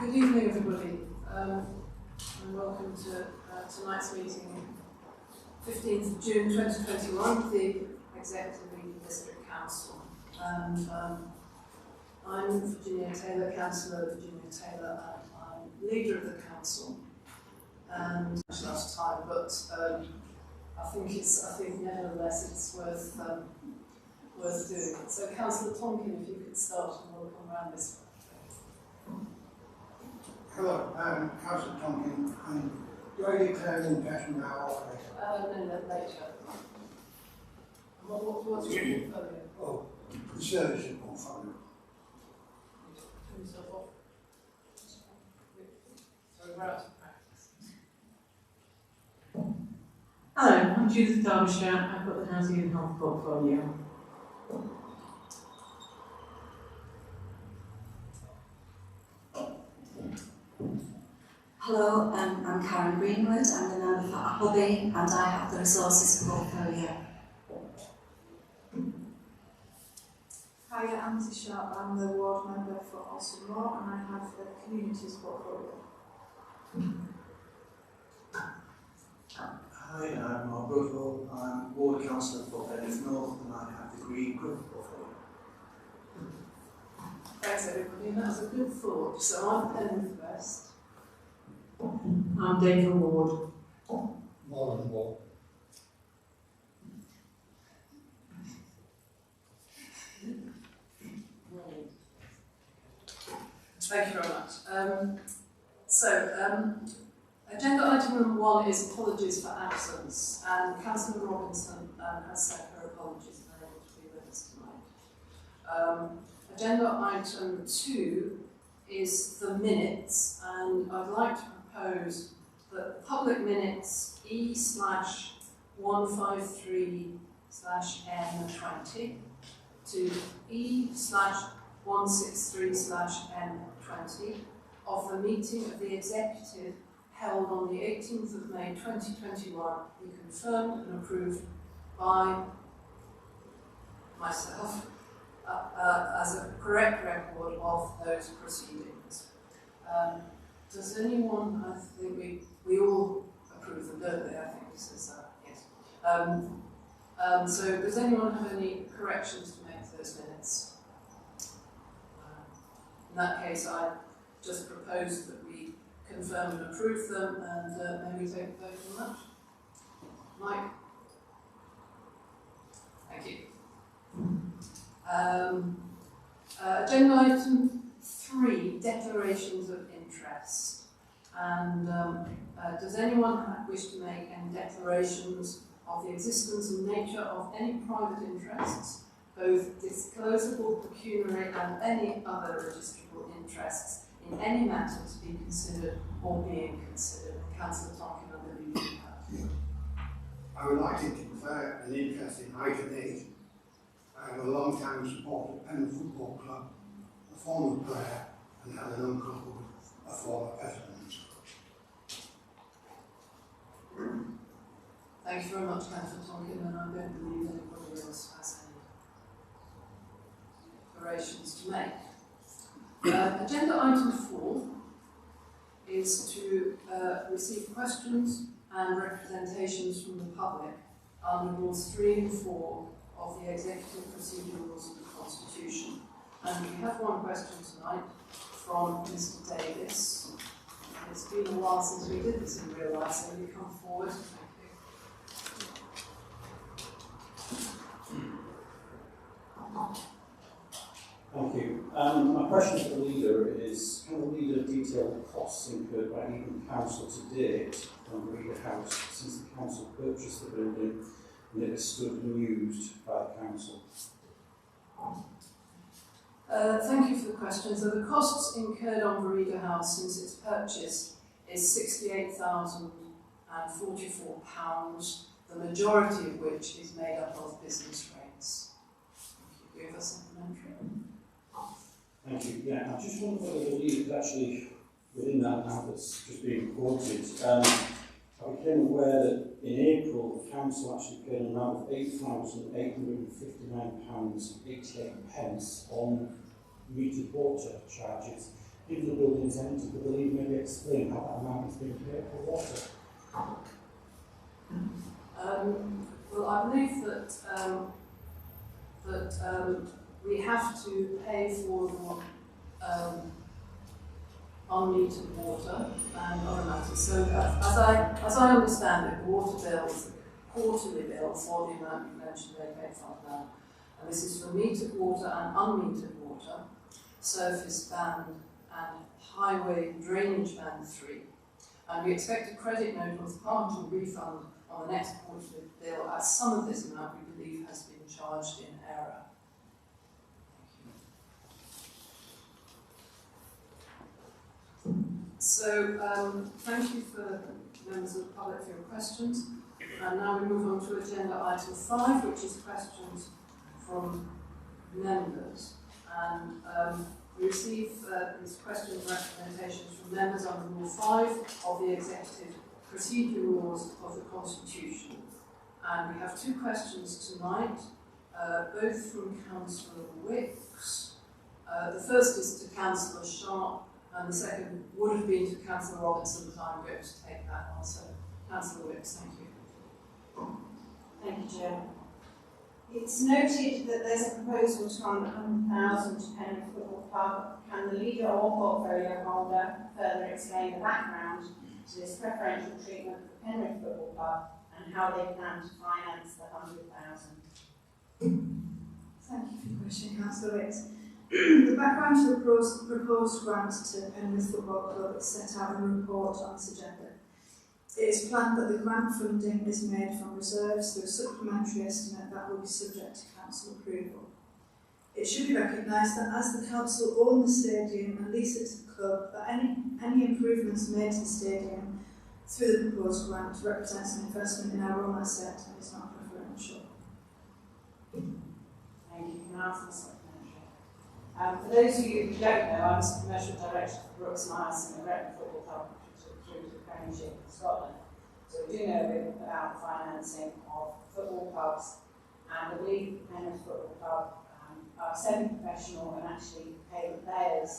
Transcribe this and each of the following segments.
Good evening, everybody, and welcome to tonight's meeting, 15th of June 2021, the Executive League District Council. And I'm Virginia Taylor, Councillor Virginia Taylor, and I'm leader of the council. And it's last time, but I think nevertheless it's worth doing it. So, Councillor Tonkin, if you could start, and we'll come around this way. Hello, Councillor Tonkin. Do I declare an interest now or later? No, later. What's your portfolio? Oh, the service portfolio. Turn yourself off. So we're out of practice. Hello, I'm Judith Derbyshire. I've got the Housing and Health portfolio. Hello, I'm Karen Greenwood. I'm the member for Appleby and I have the resources portfolio. Hi, I'm Andy Sharp. I'm the ward member for Alston Moor and I have the communities portfolio. Hi, I'm Mark Goodall. I'm ward councillor for Penrith North and I have the Green Group portfolio. Thanks, everybody. And that was a good thought. So I'm Penrith West. I'm Dave Ward. More than one. Thank you very much. Agenda item number 1 is apologies for absence, and Councillor Robinson has sent her apologies and are able to be with us tonight. Agenda item 2 is the minutes, and I'd like to propose that public minutes E/153/N20 to E/163/N20 of the meeting of the Executive held on the 18th of May 2021 be confirmed and approved by myself as a correct record of those proceedings. Does anyone, I think we all approve them, don't they? I think this is, yes. So does anyone have any corrections to make to those minutes? In that case, I just propose that we confirm and approve them, and maybe take a vote on that. Mike? Thank you. Agenda item 3, declarations of interest. And does anyone wish to make any declarations of the existence and nature of any private interests, both disclosable, pecuniary, and any other registrable interests in any matter to be considered or being considered? Councillor Tonkin, I believe you have. I would like to declare an interest in item 8. I am a long-time supporter of Penrith Football Club, a former player, and had an uncle who was a former president. Thank you very much, Councillor Tonkin, and I don't believe anybody else has any declarations to make. Agenda item 4 is to receive questions and representations from the public under rules 3 and 4 of the Executive Procedure Rules of the Constitution. And we have one question tonight from Mr. Davis. It's been a while since we did this in real life, so you come forward. Thank you. My question to the leader is, can the leader detail the costs incurred by Eden Council to date on Reader House since the council purchased the building and it has stood unused by the council? Thank you for the question. So the costs incurred on Reader House since its purchase is £68,044, the majority of which is made up of business rates. Thank you. Give us supplementary. Thank you. Yeah, I just wonder whether the leader is actually within that amount that's just being quoted. I became aware that in April the council actually paid an amount of £8,859.88 on metered water charges. if the building is empty, could the leader maybe explain how that amount is being paid for water? Well, I believe that we have to pay for the unmetered water and other matters. So as I understand it, the water bill is a quarterly bill for the amount you mentioned, £88.5, and this is for metered water and unmetered water, surface band and highway drainage band 3. And we expect a credit note or partial refund on the next quarterly bill, as some of this amount we believe has been charged in error. So, thank you for members of the public for your questions. And now we move on to agenda item 5, which is questions from members. And we receive these questions and recommendations from members under Rule 5 of the Executive Procedure Rules of the Constitution. And we have 2 questions tonight, both from Councillor Wicks. The first is to Councillor Sharp, and the second would have been to Councillor Robinson, but I'm going to take that one. So, Councillor Wicks, thank you. Thank you, Chair. It's noted that there's a proposal to fund 100,000 to Penrith Football Club. Can the leader or portfolio holder further explain the background to this preferential treatment for Penrith Football Club and how they plan to finance the 100,000? Thank you for your question, Councillor Wicks. The background to the proposed grant to Penrith Football Club is set out in the report on this agenda. It is planned that the grant funding is made from reserves through a supplementary estimate that will be subject to council approval. It should be recognised that as the council own the stadium and lease it to the club, that any improvements made to the stadium through the proposed grant represents an investment in our own asset and is not preferential. Thank you. Can I answer the supplementary? For those of you who don't know, I'm the commercial director for Brooks Myers and the Breton Football Club, which took through to the Premiership in Scotland. So we do know a bit about financing of football clubs, and I believe the Penrith Football Club are semi-professional and actually pay the players.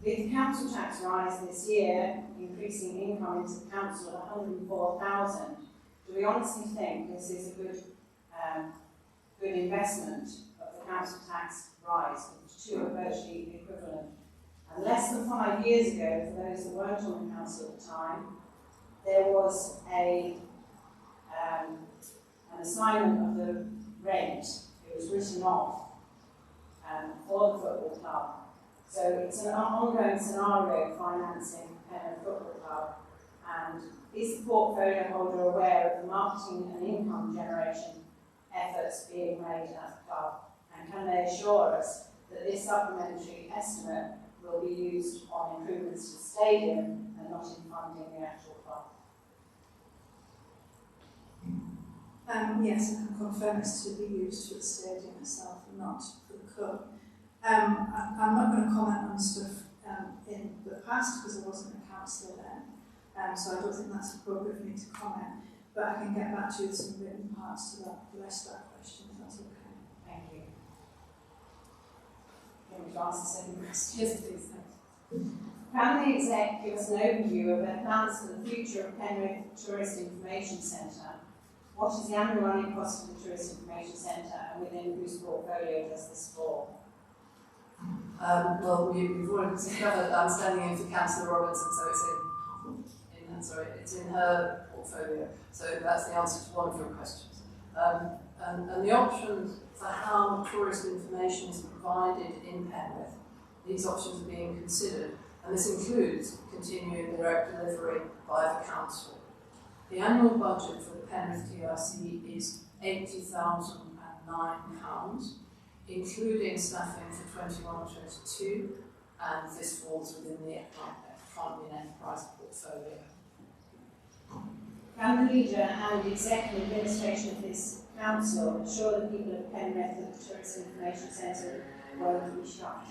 With the council tax rise this year, increasing income into the council at 104,000, do we honestly think this is a good investment of the council tax rise? The two are virtually equivalent. And less than 5 years ago, for those that weren't on the council at the time, there was an assignment of the rent. It was written off for the football club. So it's an ongoing scenario financing Penrith Football Club. And is the portfolio holder aware of the marketing and income generation efforts being made at the club? And can they assure us that this supplementary estimate will be used on improvements to the stadium and not in funding the actual club? Yes, I can confirm it's to be used for the stadium itself and not for the club. I'm not going to comment on stuff in the past because I wasn't a councillor then, so I don't think that's appropriate for me to comment, but I can get back to you with some written parts to the rest of that question, if that's okay. Thank you. Can we ask the second question? Yes, please. Thanks. Can the exec give us an overview of their plans for the future of Penrith Tourist Information Centre? What is the annual running cost of the Tourist Information Centre, and within whose portfolio does this fall? Well, we've already discovered I'm standing in for Councillor Robinson, so it's in her portfolio. So that's the answer to one of your questions. And the options for how tourist information is provided in Penrith, these options are being considered, and this includes continuing direct delivery by the council. The annual budget for the Penrith TRC is £80,009, including staffing for 21-22, and this falls within the economy and enterprise portfolio. Can the leader and the executive administration of this council assure the people of Penrith that the Tourist Information Centre won't be shut?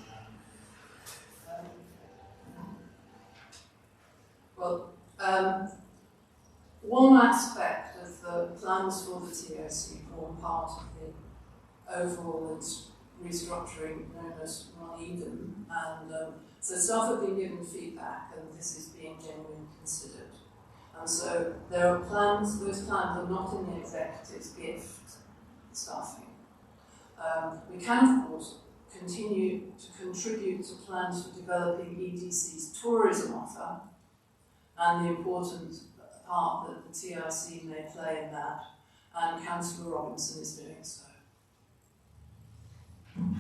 One aspect of the plans for the TOC form part of the overall restructuring known as Run Even, and so staff have been given feedback, and this is being genuinely considered. And so there are plans, those plans are not in the executive's gift staffing. We can, of course, continue to contribute to plans for developing EDC's tourism offer and the important part that the TRC may play in that, and Councillor Robinson is doing so.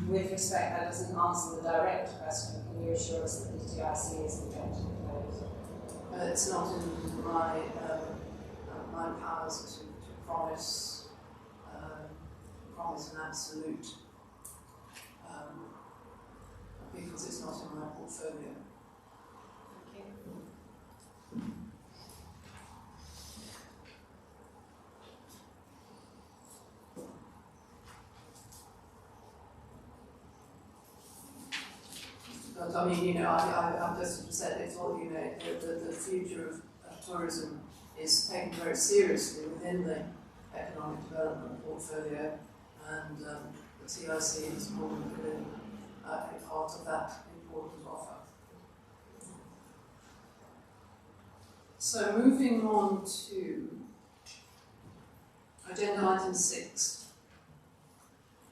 With respect, that doesn't answer the direct question. Can you assure us that the TRC is going to close? It's not in my my powers to promise an absolute because it's not in my portfolio. Thank you. But I mean, I've just said it's all, the future of tourism is taken very seriously within the economic development portfolio, and the TRC is more than a part of that important offer. So moving on to agenda item 6,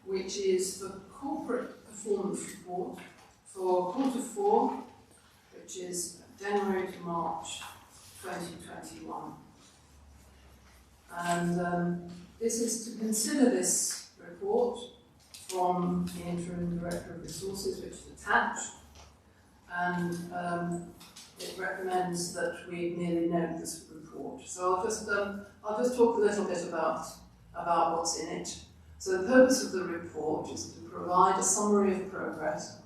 which is the corporate performance report for Q4, which is January to March 2021. And this is to consider this report from the Interim Director of Resources, which is attached, and it recommends that we merely note this report. So I'll just talk a little bit about what's in it. So the purpose of the report is to provide a summary of progress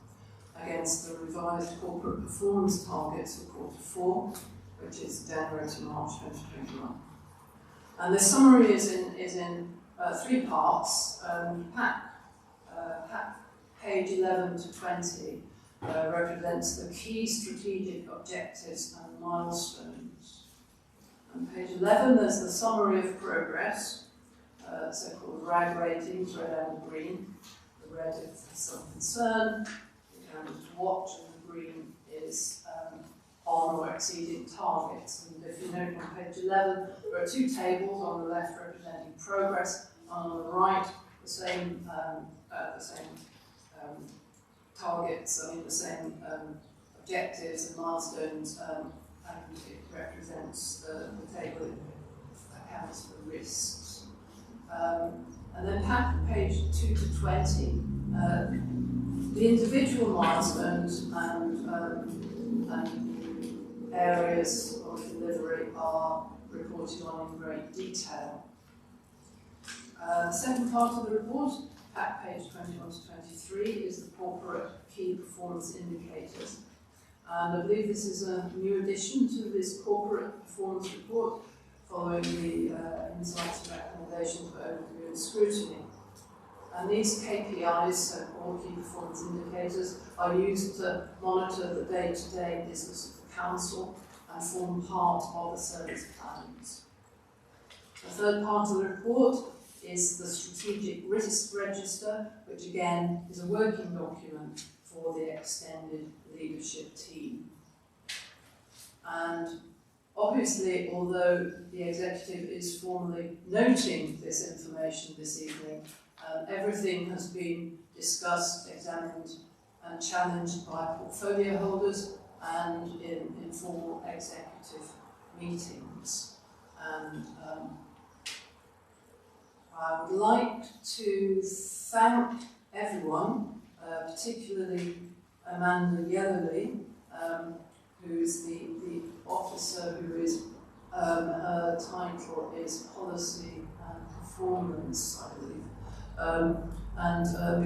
against the revised corporate performance targets for Q4, which is January to March 2021. And this summary is in 3 parts. Page 11 to 20 represents the key strategic objectives and milestones. On page 11 there's the summary of progress, so-called RAG ratings, red and green. The red is some concern, and to watch, and the green is on or exceeding targets. And if you note on page 11, there are 2 tables, on the left representing progress, and on the right the same targets, the same objectives and milestones, and it represents the table that accounts for risks. And then page 2 to 20, the individual milestones and areas of delivery are reported on in great detail. The second part of the report, at page 21 to 23, is the corporate key performance indicators. And I believe this is a new addition to this corporate performance report, following the insights and recommendations for overview and scrutiny. And these KPIs, so-called key performance indicators, are used to monitor the day-to-day business of the Council and form part of the service plans. The third part of the report is the Strategic Risk Register, which again is a working document for the extended leadership team. And obviously, although the Executive is formally noting this information this evening, everything has been discussed, examined and challenged by portfolio holders and in informal executive meetings. And I would like to thank everyone, particularly Amanda Yellerly, who is the officer who is, her title is Policy and Performance, I believe.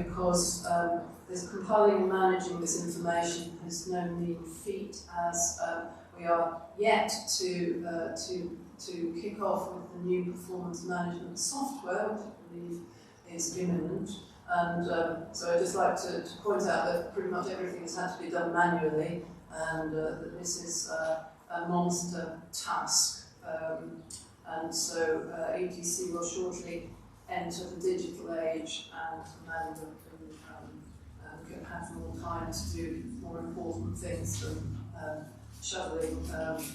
Because this compiling and managing this information is no mean feat, as we are yet to kick off with the new performance management software, which I believe is imminent. And so I'd just like to point out that pretty much everything has had to be done manually, and that this is a monster task. And so ETC will shortly enter the digital age, and Amanda can trying to do more important things than shoveling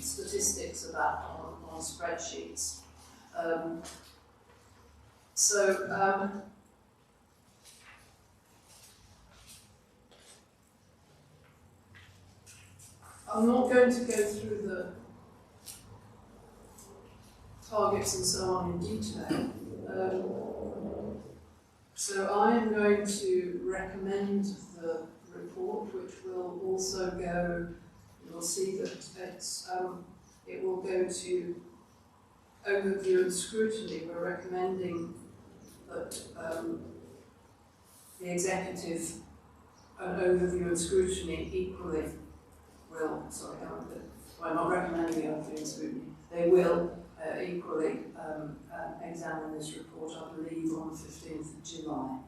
statistics about on spreadsheets. I'm not going to go through the targets and so on in detail. So I am going to recommend the report, which will also go, you'll see that it will go to overview and scrutiny. We're recommending that the executive and overview and scrutiny equally will, I'm not recommending overview and scrutiny, they will equally examine this report, I believe, on the 15th of July.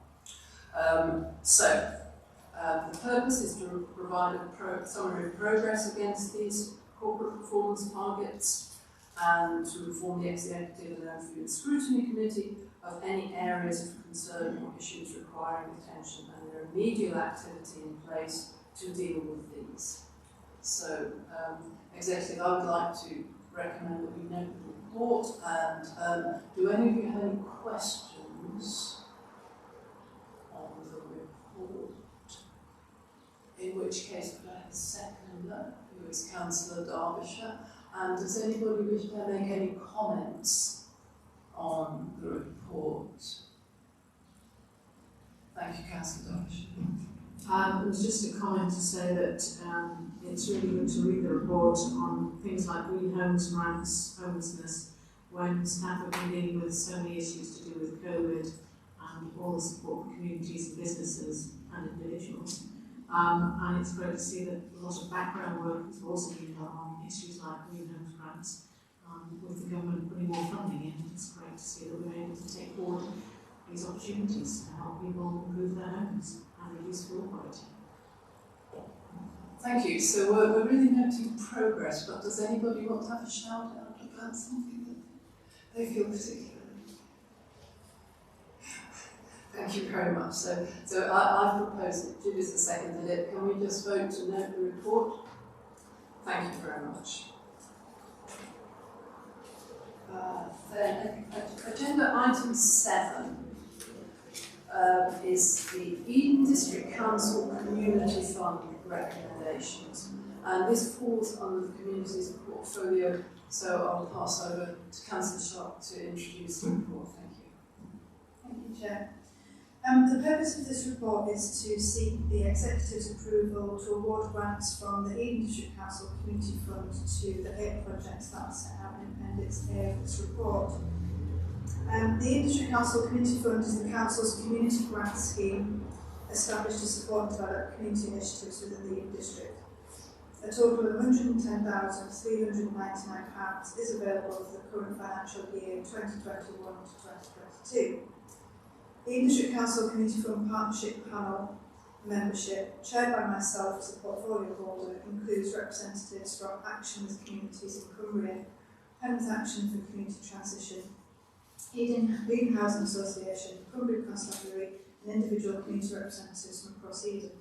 The purpose is to provide a summary of progress against these corporate performance targets and to inform the Executive and Overview and Scrutiny Committee of any areas of concern or issues requiring attention and their remedial activity in place to deal with these. So, Executive, I would like to recommend that we note the report, and do any of you have any questions on the report? In which case, could I have a seconder, who is Councillor Derbyshire, and does anybody wish to make any comments on the report? Thank you, Councillor Derbyshire. It was just a comment to say that it's really good to read the report on things like green homes, grants, homelessness, when staff have been dealing with so many issues to do with COVID and all the support for communities and businesses and individuals. And it's great to see that a lot of background work has also been done on issues like green homes, grants, with the government putting more funding in. It's great to see that we're able to take forward these opportunities to help people improve their homes and reduce fuel quality. Thank you. So we're really noting progress, but does anybody want to have a shout out about something that they feel particularly? Thank you very much. So I've proposed it. Judith's the seconded it. Can we just vote to note the report? Thank you very much. Then agenda item 7 is the Eden District Council Community Fund recommendations, and this falls under the community's portfolio, so I'll pass over to Councillor Sharp to introduce the report. Thank you. Thank you, Chair. The purpose of this report is to seek the Executive's approval to award grants from the Eden District Council Community Fund to the 8 projects that are set out in Appendix A of this report. The Eden District Council Community Fund is the Council's community grant scheme established to support and develop community initiatives within the Eden District. A total of £110,399 is available for the current financial year 2021 to 2022. The Eden District Council Community Fund Partnership Panel membership, chaired by myself as a portfolio holder, includes representatives from Action with Communities in Cumbria, Penrith Action for Community Transition, Eden Housing Association, Cumbria Constabulary, and individual community representatives from across Eden.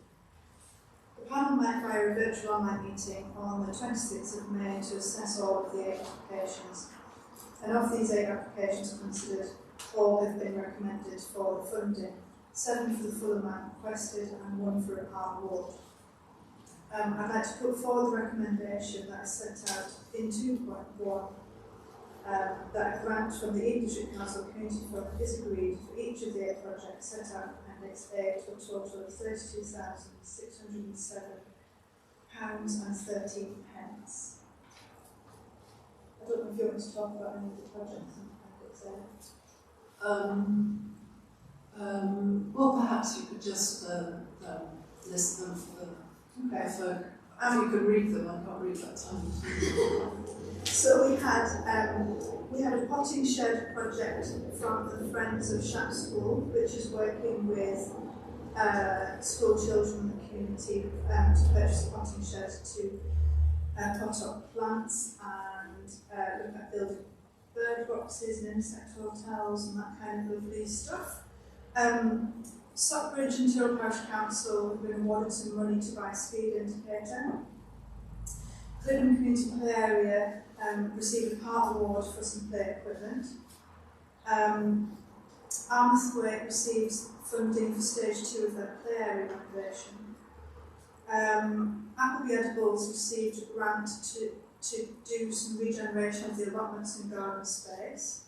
The panel met via a virtual online meeting on the 26th of May to assess all of the 8 applications. And of these 8 applications considered, all have been recommended for the funding, 7 for the full amount requested and 1 for a part award. I'd like to put forward the recommendation that is set out in 2.1 that a grant from the Eden District Council Community Fund is agreed for each of the 8 projects set out in Appendix A to a total of £32,607.13. I don't know if you want to talk about any of the projects in Appendix A. Well, perhaps you could just list them for the folk. If you could read them, I can't read that time. So we had a potting shed project from the Friends of Shap School, which is working with school children in the community to purchase a potting shed to pot up plants and look at building bird boxes and insect hotels and that kind of lovely stuff. Stockbridge and Tyrrell Parish Council have been awarded some money to buy a speed indicator. Clinton Community Play Area received a part award for some play equipment. Armouthwaite received funding for stage 2 of their play area renovation. Appleby Edibles received a grant to do some regeneration of the allotments and garden space.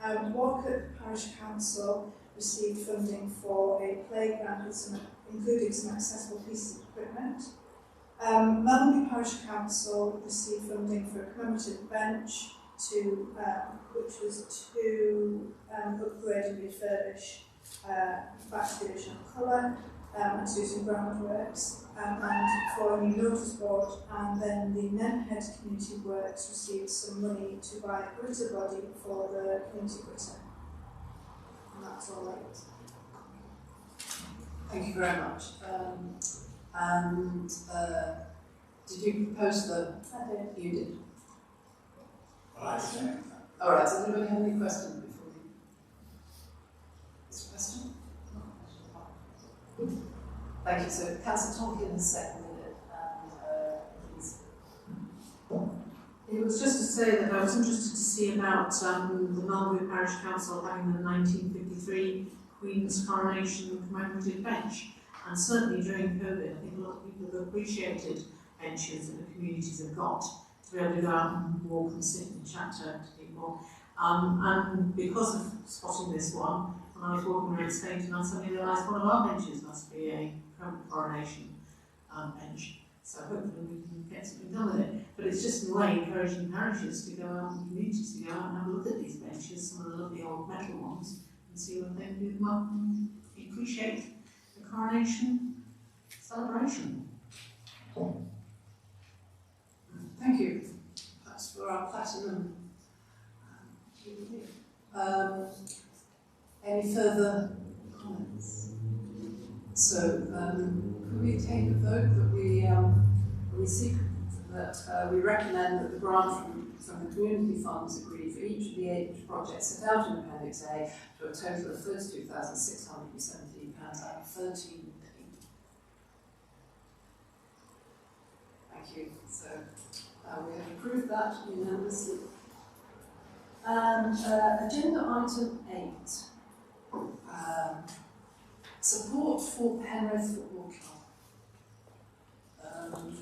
Walcott Parish Council received funding for a playground with including some accessible pieces of equipment. Melbourne Parish Council received funding for a commemorative bench which was to upgrade and refurbish back to the original colour and to do some groundworks, and for a new notice board. And then the Nenhead Community Works received some money to buy a glitter body for the community glitter. And that's all right. Thank you very much. Did you propose the? I did. You did. I second that. All right. Does anybody have any questions before we? Is there a question? Thank you. So, Councillor Tonkin has seconded it, and please. It was just to say that I was interested to see about the Melbourne Parish Council having the 1953 Queen's Coronation commemorative bench. And certainly during COVID, I think a lot of people have appreciated benches that the communities have got to be able to go out and walk and sit and chat to people. And because of spotting this one, when I was walking around Stainton, I suddenly realised one of our benches must be a coronation bench. So hopefully we can get something done with it. But it's just in a way encouraging parishes to go out and communities to go out and have a look at these benches, some of the lovely old metal ones, and see what they can do them up and appreciate the coronation celebration. Thank you. That's for our platinum. Any further comments? So, could we take a vote that we seek that we recommend that the grant from the community funds agreed for each of the 8 projects set out in Appendix A to a total of £32,617 and 13p. Thank you. So we have approved that unanimously. And agenda item 8. Support for Penrith Football Club.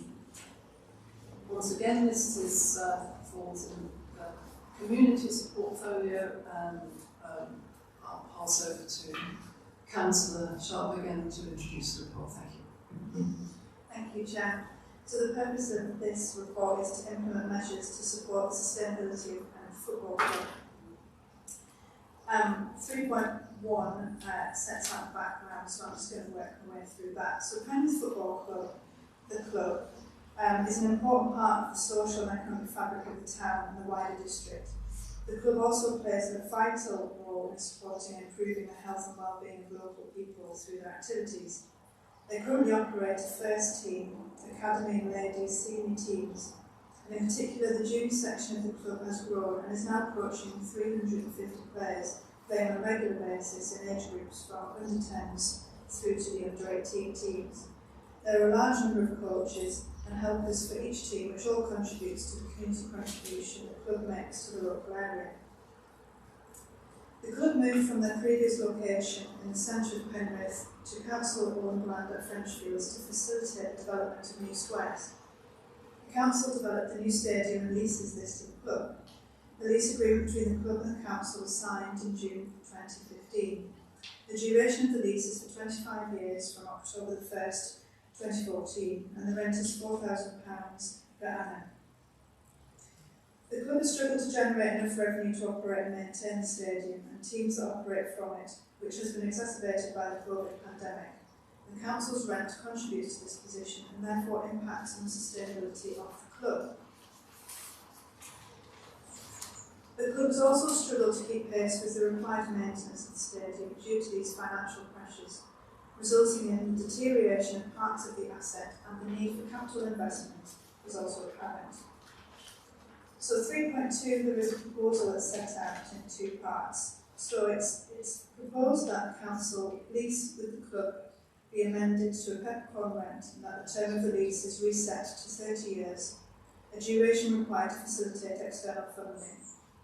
Once again, this is falls in the community's portfolio, and I'll pass over to Councillor Sharp again to introduce the report. Thank you. Thank you, Chair. So the purpose of this report is to implement measures to support the sustainability of Penrith Football Club. 3.1 sets out the background, so I'm just going to work my way through that. So Penrith Football Club, the club, is an important part of the social and economic fabric of the town and the wider district. The club also plays a vital role in supporting and improving the health and well-being of local people through their activities. They currently operate a first team, academy and ladies senior teams, and in particular the junior section of the club has grown and is now approaching 350 players playing on a regular basis in age groups from under 10s through to the under 18 teams. There are a large number of coaches and helpers for each team, which all contributes to the community contribution the club makes to the local area. The club moved from their previous location in the centre of Penrith to council-owned land at Frenchfields to facilitate the development of New West. The council developed the new stadium and leases this to the club. The lease agreement between the club and the council was signed in June 2015. The duration of the lease is for 25 years from October the 1st, 2014, and the rent is £4,000 per annum. The club has struggled to generate enough revenue to operate and maintain the stadium and teams that operate from it, which has been exacerbated by the COVID pandemic. The council's rent contributes to this position and therefore impacts on the sustainability of the club. The club has also struggled to keep pace with the required maintenance of the stadium due to these financial pressures, resulting in the deterioration of parts of the asset, and the need for capital investment is also apparent. So 3.2, there is a proposal that's set out in 2 parts. So it's proposed that the council lease with the club be amended to a peppercorn rent and that the term of the lease is reset to 30 years, a duration required to facilitate external funding.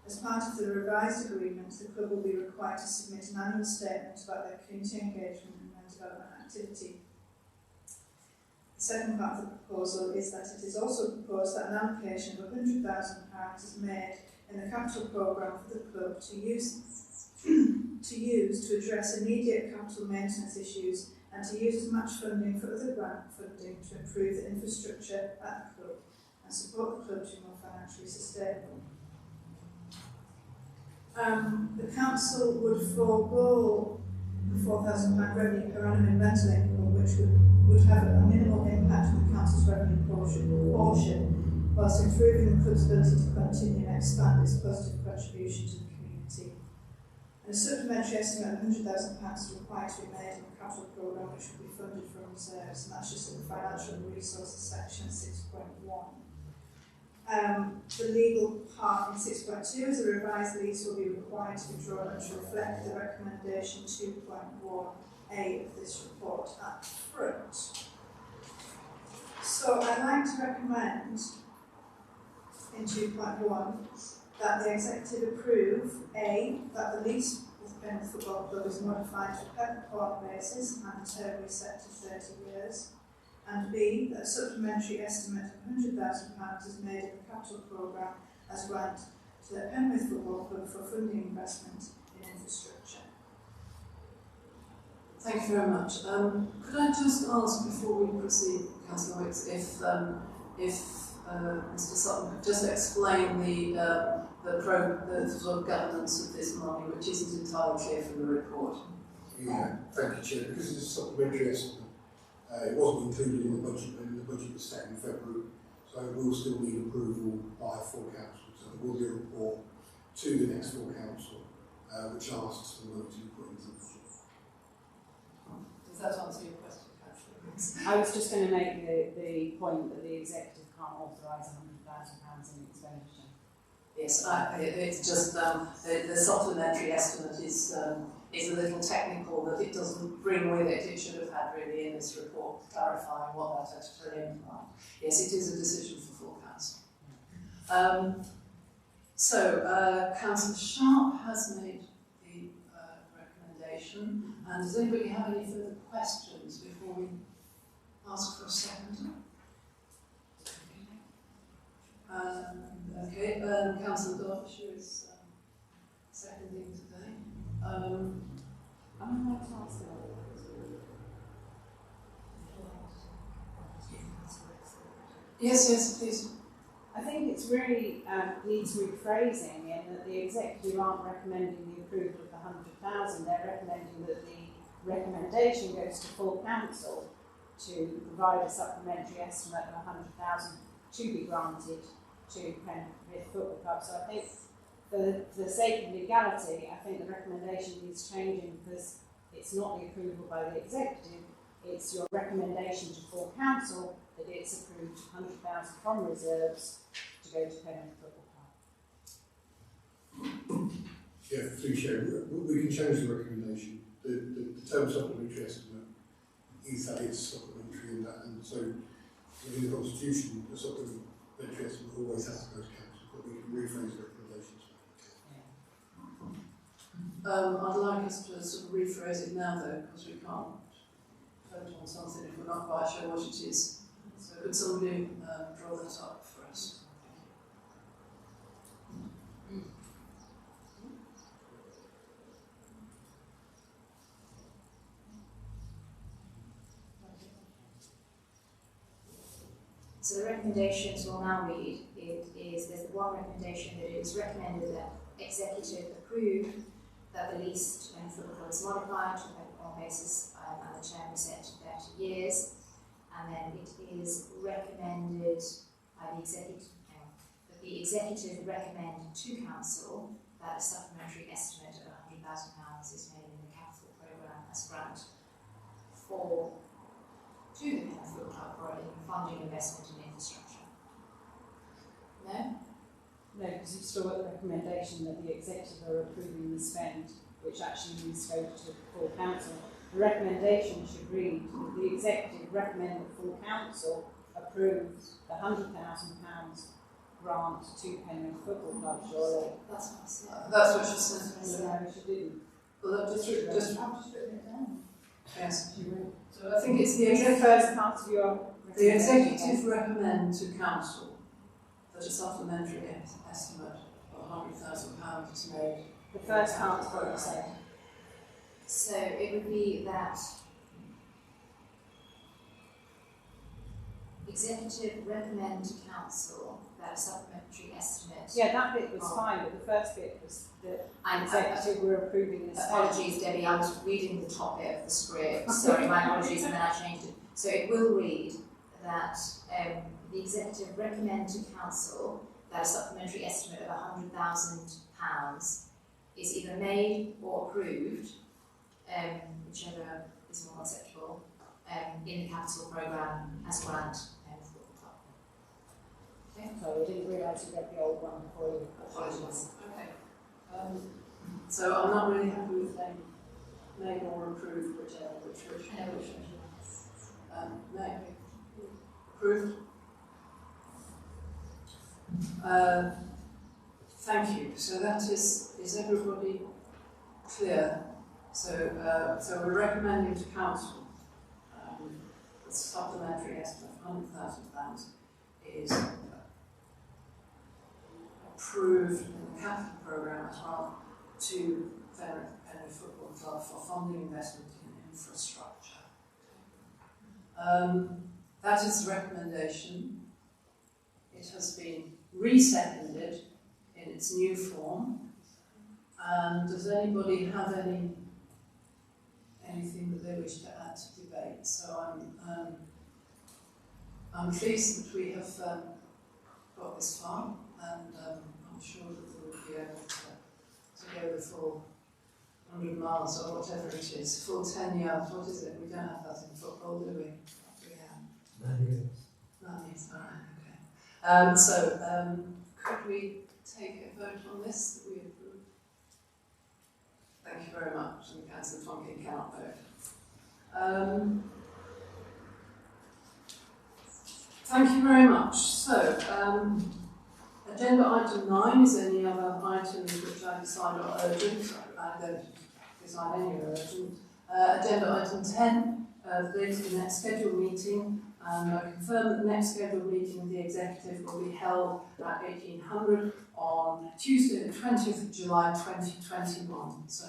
As part of the revised agreement, the club will be required to submit an annual statement about their community engagement and their development activity. The second part of the proposal is that it is also proposed that an allocation of £100,000 is made in the capital programme for the club to use to address immediate capital maintenance issues and to use as much funding for other grant funding to improve the infrastructure at the club and support the club to be more financially sustainable. The council would forego the £4,000 revenue per annum in rental income, which would have a minimal impact on the council's revenue portion, whilst improving the club's ability to continue and expand its positive contribution to the community. And a supplementary estimate of £100,000 is required to be made in the capital programme, which will be funded from reserves, and that's just in the financial resources section 6.1. The legal part in 6.2 is a revised lease will be required to be drawn up to reflect the recommendation 2.1a of this report at front. So I'd like to recommend in 2.1 that the executive approve A, that the lease with Penrith Football Club is modified to a peppercorn basis and the term reset to 30 years. And B, that a supplementary estimate of £100,000 is made in the capital programme as grant to the Penrith Football Club for funding investment in infrastructure. Thank you very much. Could I just ask before we proceed, Councillor Wicks, if Mr. Sutton could just explain the sort of governance of this money, which isn't entirely clear from the report. Yeah, thank you, Chair. Because it's a supplementary estimate, it wasn't included in the budget when the budget was set in February, so it will still need approval by full council. So there will be a report to the next full council, which asks for the money to be put into the budget. Does that answer your question, Councillor Wicks? I was just going to make the point that the executive can't authorise £100,000 in expenditure. Yes, it's just the supplementary estimate is a little technical, that it doesn't bring with it. It should have had really in this report clarifying what that actually implied. Yes, it is a decision for full council. Councillor Sharp has made the recommendation, and does anybody have any further questions before we ask for a seconder? Okay, Councillor Derbyshire is seconding today. I'm going to ask them. Yes, please. I think it's really needs rephrasing in that the executive aren't recommending the approval of the 100,000. They're recommending that the recommendation goes to full council to provide a supplementary estimate of 100,000 to be granted to Penrith Football Club. So I think for the sake of legality, I think the recommendation needs changing, because it's not the approval by the executive, it's your recommendation to full council that it's approved 100,000 from reserves to go to Penrith Football Club. Yeah, through Chair, we can change the recommendation. The term supplementary estimate is that it's supplementary in that, and so within the Constitution, the supplementary estimate always has to go to council, but we can rephrase the recommendations. I'd like us to sort of rephrase it now, though, because we can't vote on something if we're not quite sure what it is. So could somebody draw that up for us? So the recommendations we'll now read, there's the one recommendation that it is recommended that executive approve that the lease to Penrith Football Club is modified to a peppercorn basis and the term is set to 30 years. And then it is recommended by the executive, that the executive recommend to council that a supplementary estimate of £100,000 is made in the capital programme as grant to the Penrith Football Club for funding investment in infrastructure. No? No, because you've still got the recommendation that the executive are approving the spend which actually means go to full council. The recommendation should read that the executive recommend that full council approves the £100,000 grant to Penrith Football Club, surely. That's what I said. That's what she said. No, she didn't. Well, just I've just written it down. yes. She wrote. So I think it's the The executive. first part of your The executive recommend to council that a supplementary estimate of £100,000 is made. The first part is what you said. So it would be that executive recommend to council that a supplementary estimate. Yeah, that bit was fine, but the first bit was that the executive were approving this. Apologies, Debbie, I was reading the top bit of the script. Sorry, my apologies, and then I changed it. So it will read that the executive recommend to council that a supplementary estimate of £100,000 is either made or approved, whichever is more acceptable, in the capital programme as grant for the club. Okay. Sorry, I didn't realise you read the old one before you. Apologies. Okay. So I'm not really happy with made or approved, whichever, which. I know which one. Made. Approved. Thank you. So that is everybody clear? So we're recommending to council the supplementary estimate of £100,000 is approved in the capital programme as well to Penrith Football Club for funding investment in infrastructure. That is the recommendation. It has been re-seconded in its new form. And does anybody have anything that they wish to add to debate? So I'm pleased that we have got this far, and I'm sure that we will be able to go the full 100 miles or whatever it is, full 10 yards. What is it? We don't have that in football, do we? We have 9 years. 9 years. All right. Okay. Could we take a vote on this that we approve? Thank you very much. And Councillor Tonkin cannot vote. Thank you very much. So, agenda item 9 is any other items which I decide are urgent. I don't decide any are urgent. Agenda item 10, the date of the next scheduled meeting, and I confirm that the next scheduled meeting of the Executive will be held at 1800 on Tuesday the 20th of July 2021. So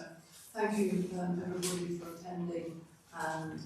thank you everybody for attending, and